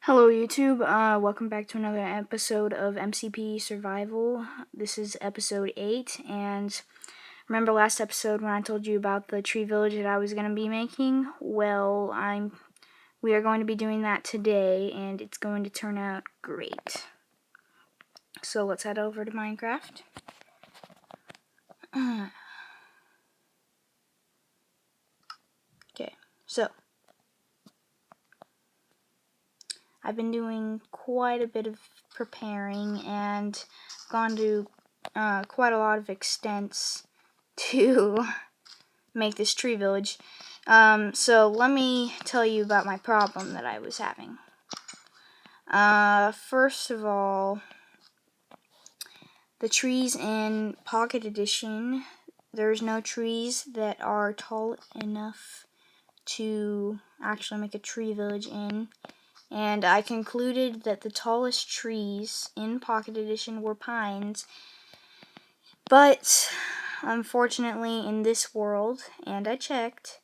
Hello YouTube, welcome back to another episode of MCPE Survival. This is episode 8, and remember last episode when I told you about the tree village that I was going to be making? Well, we are going to be doing that today, and it's going to turn out great. So let's head over to Minecraft. Okay, so I've been doing quite a bit of preparing and gone to quite a lot of extents to make this tree village. So let me tell you about my problem that I was having. First of all, the trees in Pocket Edition, there's no trees that are tall enough to actually make a tree village in. And I concluded that the tallest trees in Pocket Edition were pines. But unfortunately, in this world, and I checked,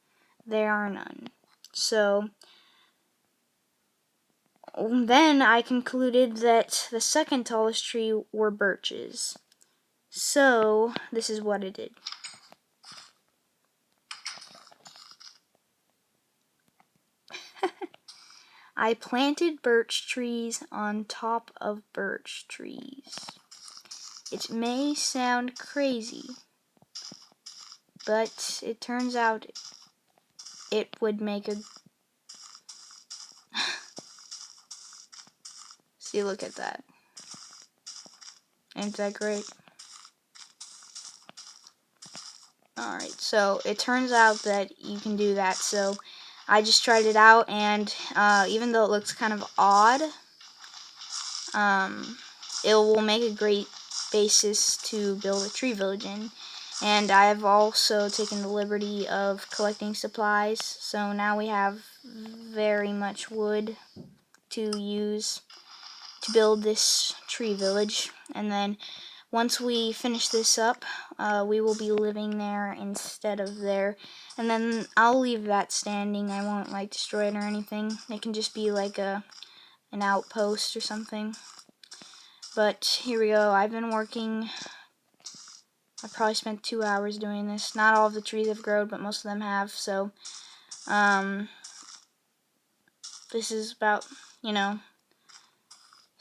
there are none. So then I concluded that the second tallest tree were birches. So this is what I did. I planted birch trees on top of birch trees. It may sound crazy, but it turns out it would make a... See, look at that. Ain't that great? Alright, so it turns out that you can do that, so I just tried it out, and even though it looks kind of odd, it will make a great basis to build a tree village in. And I've also taken the liberty of collecting supplies, so now we have very much wood to use to build this tree village. And then once we finish this up, we will be living there instead of there. And then I'll leave that standing. I won't like destroy it or anything. It can just be like an outpost or something. But here we go. I've been working. I probably spent 2 hours doing this. Not all of the trees have grown, but most of them have. So this is about,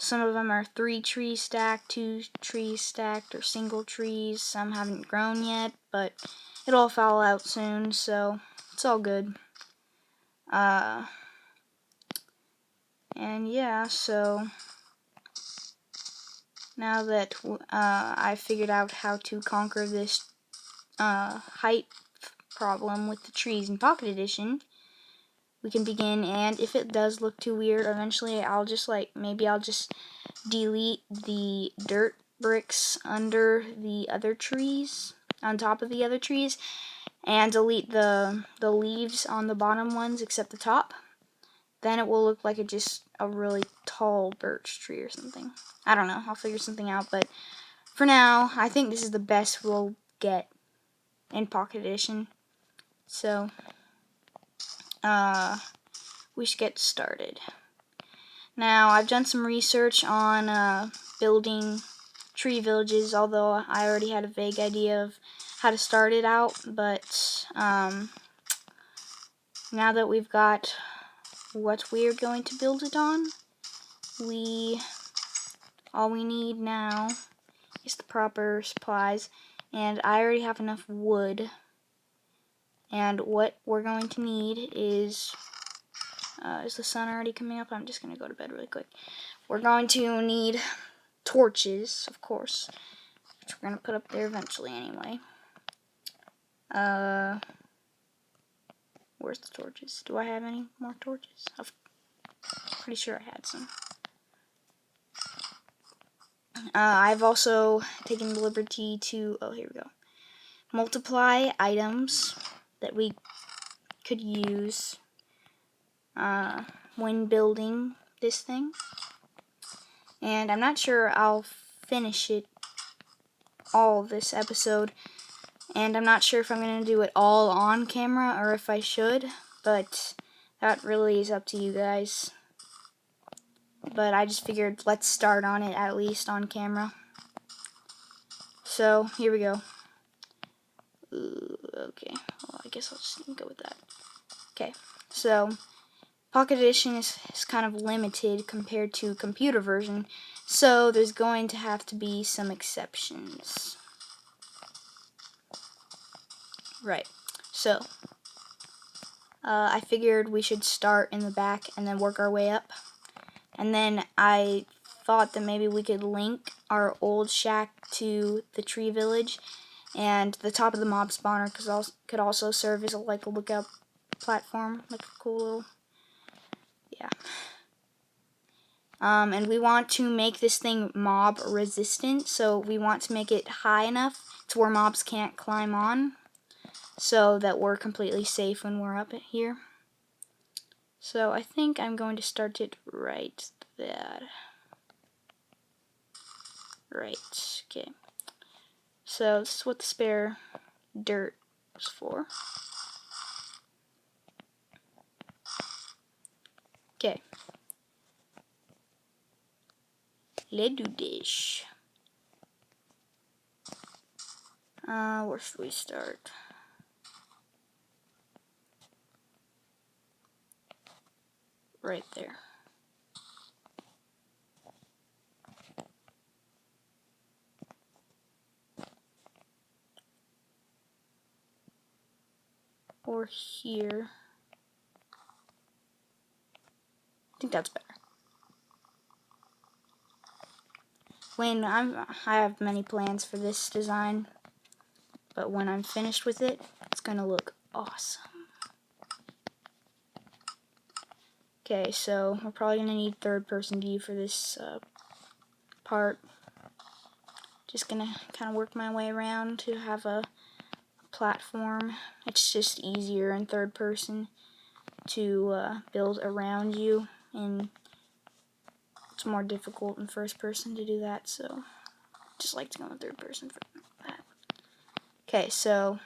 some of them are 3 trees stacked, 2 trees stacked, or single trees. Some haven't grown yet, but it'll all fall out soon, so it's all good. And yeah, so now that I figured out how to conquer this height problem with the trees in Pocket Edition, we can begin. And if it does look too weird, eventually I'll just maybe I'll just delete the dirt bricks under the other trees, on top of the other trees, and delete the leaves on the bottom ones except the top. Then it will look like just a really tall birch tree or something. I don't know, I'll figure something out, but for now, I think this is the best we'll get in Pocket Edition. So, we should get started. Now, I've done some research on building tree villages, although I already had a vague idea of how to start it out, but now that we've got what we're going to build it on, all we need now is the proper supplies, and I already have enough wood. And what we're going to need is the sun already coming up? I'm just going to go to bed really quick. We're going to need torches, of course, which we're going to put up there eventually anyway. Where's the torches? Do I have any more torches? I'm pretty sure I had some. I've also taken the liberty to, oh, here we go, multiply items that we could use when building this thing. And I'm not sure I'll finish it all this episode, and I'm not sure if I'm going to do it all on camera or if I should, but that really is up to you guys. but I just figured let's start on it at least on camera. So here we go. Okay, well, I guess I'll just go with that. Okay, so Pocket Edition is kind of limited compared to computer version, so there's going to have to be some exceptions. Right, so I figured we should start in the back and then work our way up. And then I thought that maybe we could link our old shack to the tree village, and the top of the mob spawner could also serve as a lookout platform, like a cool little, yeah. And we want to make this thing mob resistant, so we want to make it high enough to where mobs can't climb on, so that we're completely safe when we're up here. So I think I'm going to start it right there. Right, okay. So this is what the spare dirt is for. Okay. Let's do this. Where should we start? Right there. Or here. I think that's better. I have many plans for this design, but when I'm finished with it, it's gonna look awesome. Okay, so we're probably gonna need third-person view for this part. Just gonna kind of work my way around to have a platform. It's just easier in third person to build around you, and it's more difficult in first person to do that, so I just like to go in third person for that. Okay, so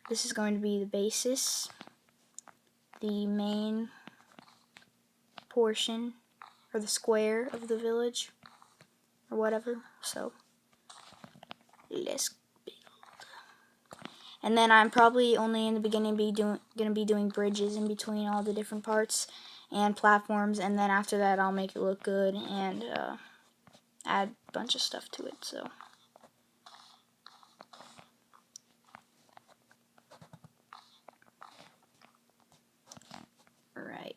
this is going to be the basis, the main portion, or the square of the village, or whatever. So let's build. And then I'm probably only in the beginning gonna be doing bridges in between all the different parts and platforms, and then after that I'll make it look good and add a bunch of stuff to it. So right.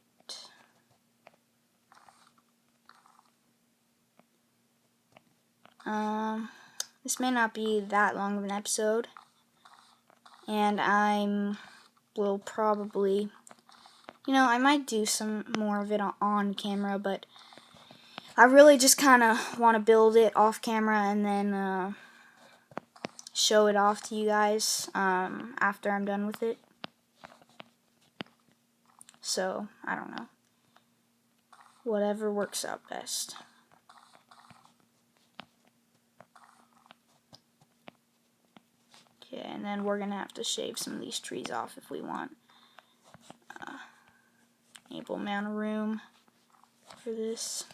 This may not be that long of an episode, and will probably, I might do some more of it on camera, but I really just kind of want to build it off camera and then show it off to you guys after I'm done with it. So, I don't know. Whatever works out best. Okay, and then we're going to have to shave some of these trees off if we want ample amount of room for this.